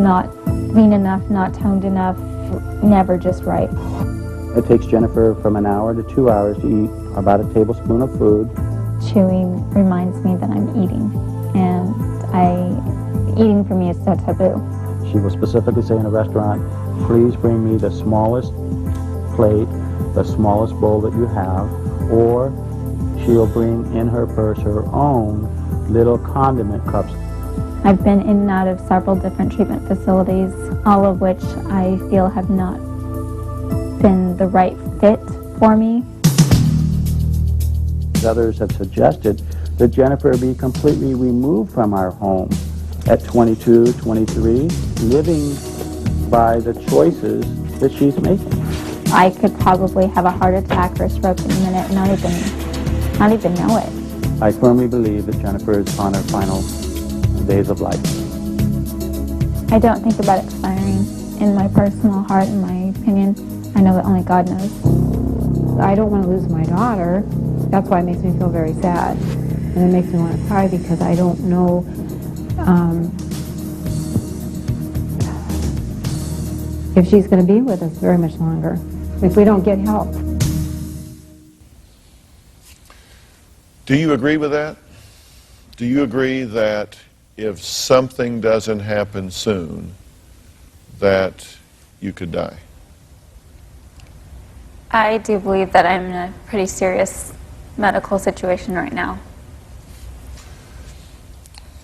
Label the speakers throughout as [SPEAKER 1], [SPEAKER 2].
[SPEAKER 1] not clean enough, not toned enough, never just right.
[SPEAKER 2] It takes Jennifer from an hour to 2 hours to eat about a tablespoon of food.
[SPEAKER 1] Chewing reminds me that I'm eating, and eating for me is so taboo.
[SPEAKER 2] She will specifically say in a restaurant, please bring me the smallest plate, the smallest bowl that you have, or she'll bring in her purse her own little condiment cups.
[SPEAKER 1] I've been in and out of several different treatment facilities, all of which I feel have not been the right fit for me.
[SPEAKER 2] Others have suggested that Jennifer be completely removed from our home at 22, 23, living by the choices that she's making.
[SPEAKER 1] I could probably have a heart attack or a stroke in a minute and not even know it.
[SPEAKER 2] I firmly believe that Jennifer is on her final days of life.
[SPEAKER 1] I don't think about expiring in my personal heart, in my opinion. I know that only God knows.
[SPEAKER 3] I don't want to lose my daughter. That's why it makes me feel very sad. And it makes me want to cry because I don't know if she's going to be with us very much longer if we don't get help.
[SPEAKER 4] Do you agree with that? Do you agree that if something doesn't happen soon, that you could die?
[SPEAKER 1] I do believe that I'm in a pretty serious medical situation right now.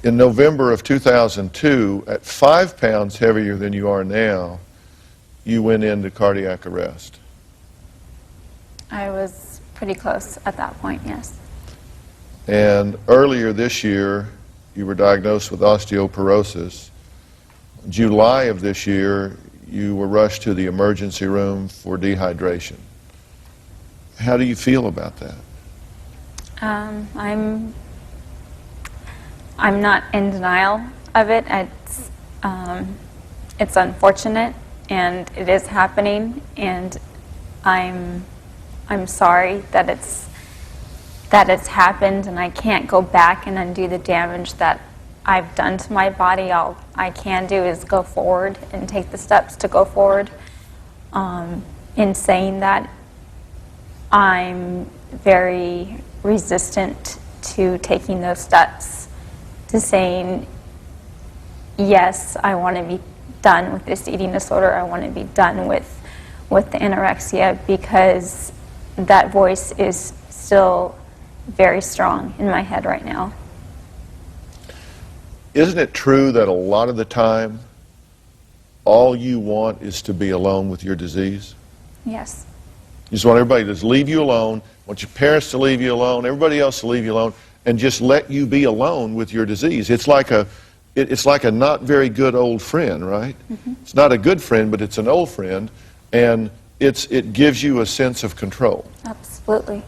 [SPEAKER 4] In November of 2002, at 5 pounds heavier than you are now, you went into cardiac arrest.
[SPEAKER 1] I was pretty close at that point, yes.
[SPEAKER 4] And earlier this year, you were diagnosed with osteoporosis. In July of this year, you were rushed to the emergency room for dehydration. How do you feel about that?
[SPEAKER 1] I'm not in denial of it. It's unfortunate, and it is happening, and I'm sorry that it's happened, and I can't go back and undo the damage that I've done to my body. All I can do is go forward and take the steps to go forward. In saying that, I'm very resistant to taking those steps, to saying, yes, I want to be done with this eating disorder. I want to be done with the anorexia, because that voice is still very strong in my head right now.
[SPEAKER 4] Isn't it true that a lot of the time, all you want is to be alone with your disease?
[SPEAKER 1] Yes.
[SPEAKER 4] You just want everybody to just leave you alone, want your parents to leave you alone, everybody else to leave you alone, and just let you be alone with your disease. It's like a not very good old friend, right? Mm-hmm. It's not a good friend, but it's an old friend, and it gives you a sense of control.
[SPEAKER 1] Absolutely.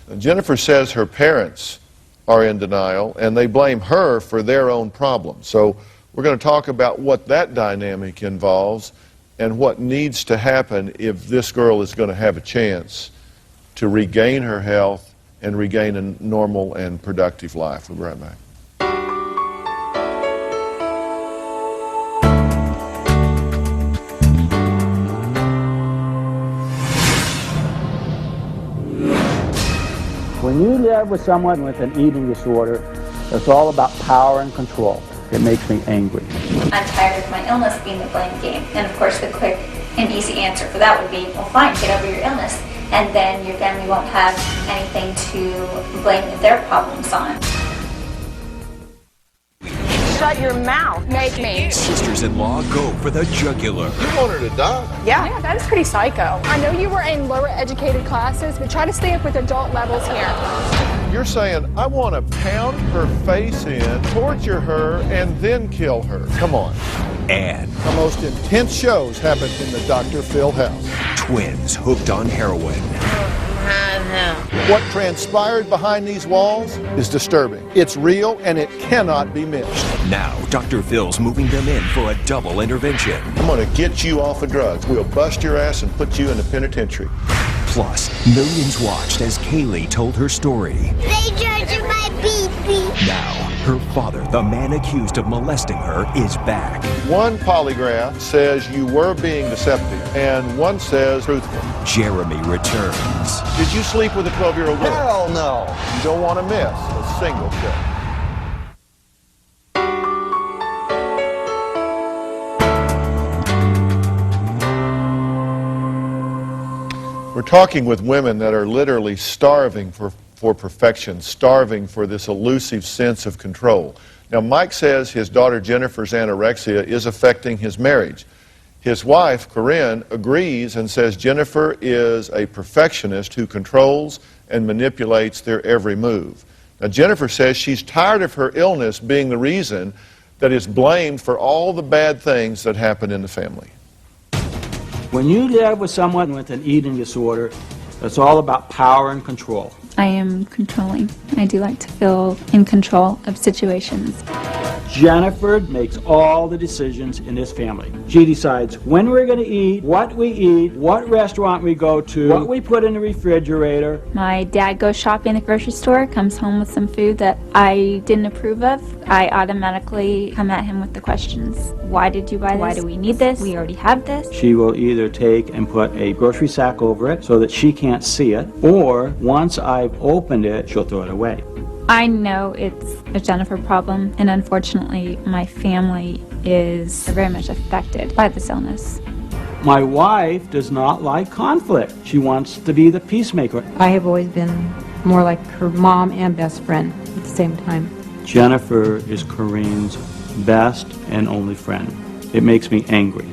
[SPEAKER 4] And Jennifer says her parents are in denial, and they blame her for their own problems. So we're going to talk about what that dynamic involves and what needs to happen if this girl is going to have a chance to regain her health and regain a normal and productive life. We'll be right back.
[SPEAKER 2] When you live with someone with an eating disorder, it's all about power and control. It makes me angry.
[SPEAKER 1] I'm tired of my illness being the blame game. And of course the quick and easy answer for that would be, well, fine, get over your illness. And then your family won't have anything to blame their problems on.
[SPEAKER 5] Shut your mouth.
[SPEAKER 6] Make me.
[SPEAKER 7] Sisters-in-law go for the jugular.
[SPEAKER 4] You want her to die?
[SPEAKER 6] Yeah, that is pretty psycho. I know you were in lower educated classes, but try to stay up with adult levels here.
[SPEAKER 4] You're saying, I want to pound her face in, torture her, and then kill her. Come on.
[SPEAKER 7] And
[SPEAKER 8] the most intense shows happen in the Dr. Phil house.
[SPEAKER 7] Twins hooked on heroin.
[SPEAKER 8] What transpired behind these walls is disturbing. It's real and it cannot be missed.
[SPEAKER 7] Now, Dr. Phil's moving them in for a double intervention.
[SPEAKER 4] I'm going to get you off of drugs. We'll bust your ass and put you in the penitentiary.
[SPEAKER 7] Plus, millions watched as Kaylee told her story.
[SPEAKER 9] They judged my baby.
[SPEAKER 7] Now, her father, the man accused of molesting her, is back.
[SPEAKER 4] One polygraph says you were being deceptive, and one says truthful.
[SPEAKER 7] Jeremy returns.
[SPEAKER 4] Did you sleep with a 12-year-old girl?
[SPEAKER 8] Hell no.
[SPEAKER 4] You don't want to miss a single show. We're talking with women that are literally starving for perfection, starving for this elusive sense of control. Now, Mike says his daughter Jennifer's anorexia is affecting his marriage. His wife, Corinne, agrees and says Jennifer is a perfectionist who controls and manipulates their every move. Now, Jennifer says she's tired of her illness being the reason that is blamed for all the bad things that happen in the family.
[SPEAKER 2] When you live with someone with an eating disorder, it's all about power and control.
[SPEAKER 1] I am controlling. I do like to feel in control of situations.
[SPEAKER 2] Jennifer makes all the decisions in this family. She decides when we're going to eat, what restaurant we go to, what we put in the refrigerator.
[SPEAKER 1] My dad goes shopping at the grocery store, comes home with some food that I didn't approve of. I automatically come at him with the questions. Why did you buy this? Why do we need this? We already have this.
[SPEAKER 2] She will either take and put a grocery sack over it so that she can't see it, or once I've opened it, she'll throw it away.
[SPEAKER 1] I know it's a Jennifer problem, and unfortunately, my family is very much affected by this illness.
[SPEAKER 2] My wife does not like conflict. She wants to be the peacemaker.
[SPEAKER 3] I have always been more like her mom and best friend at the same time.
[SPEAKER 2] Jennifer is Corinne's best and only friend. It makes me angry.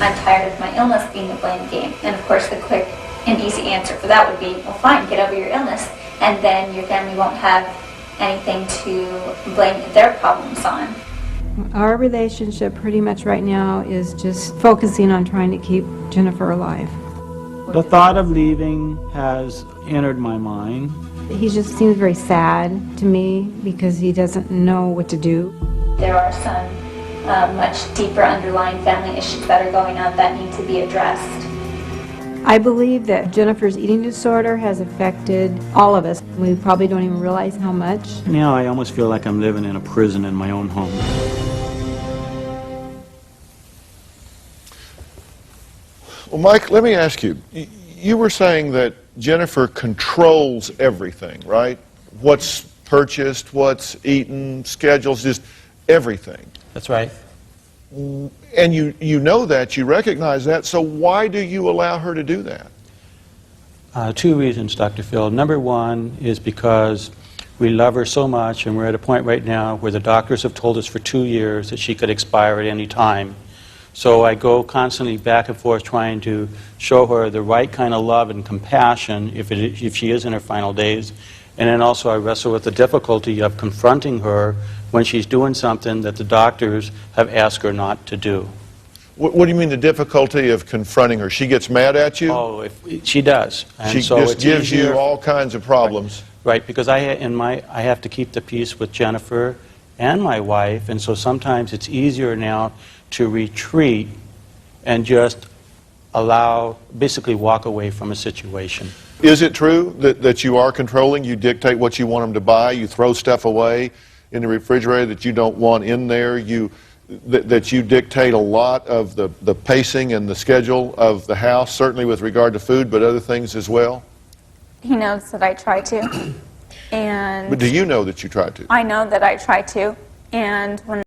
[SPEAKER 1] I'm tired of my illness being the blame game. And of course, the quick and easy answer for that would be, well, fine, get over your illness, and then your family won't have anything to blame their problems on.
[SPEAKER 3] Our relationship pretty much right now is just focusing on trying to keep Jennifer alive.
[SPEAKER 2] The thought of leaving has entered my mind.
[SPEAKER 3] He just seems very sad to me because he doesn't know what to do.
[SPEAKER 1] There are some much deeper underlying family issues that are going on that need to be addressed.
[SPEAKER 3] I believe that Jennifer's eating disorder has affected all of us. We probably don't even realize how much.
[SPEAKER 2] Now I almost feel like I'm living in a prison in my own home.
[SPEAKER 4] Well, Mike, let me ask you. You were saying that Jennifer controls everything, right? What's purchased, what's eaten, schedules, just everything.
[SPEAKER 2] That's right.
[SPEAKER 4] And you know that, you recognize that, so why do you allow her to do that?
[SPEAKER 2] Two reasons, Dr. Phil. Number one is because we love her so much, and we're at a point right now where the doctors have told us for 2 years that she could expire at any time. So I go constantly back and forth trying to show her the right kind of love and compassion if she is in her final days. And then also I wrestle with the difficulty of confronting her when she's doing something that the doctors have asked her not to do.
[SPEAKER 4] What do you mean the difficulty of confronting her? She gets mad at you?
[SPEAKER 2] Oh, she does. And
[SPEAKER 4] She
[SPEAKER 2] so
[SPEAKER 4] just
[SPEAKER 2] it's
[SPEAKER 4] gives you
[SPEAKER 2] easier-
[SPEAKER 4] all kinds of problems.
[SPEAKER 2] Right, because I have to keep the peace with Jennifer and my wife, and so sometimes it's easier now to retreat and just basically walk away from a situation.
[SPEAKER 4] Is it true that you are controlling? You dictate what you want them to buy? You throw stuff away in the refrigerator that you don't want in there? That you dictate a lot of the pacing and the schedule of the house, certainly with regard to food, but other things as well?
[SPEAKER 1] He knows that I try to, and
[SPEAKER 4] But do you know that you try to?
[SPEAKER 1] I know that I try to, and when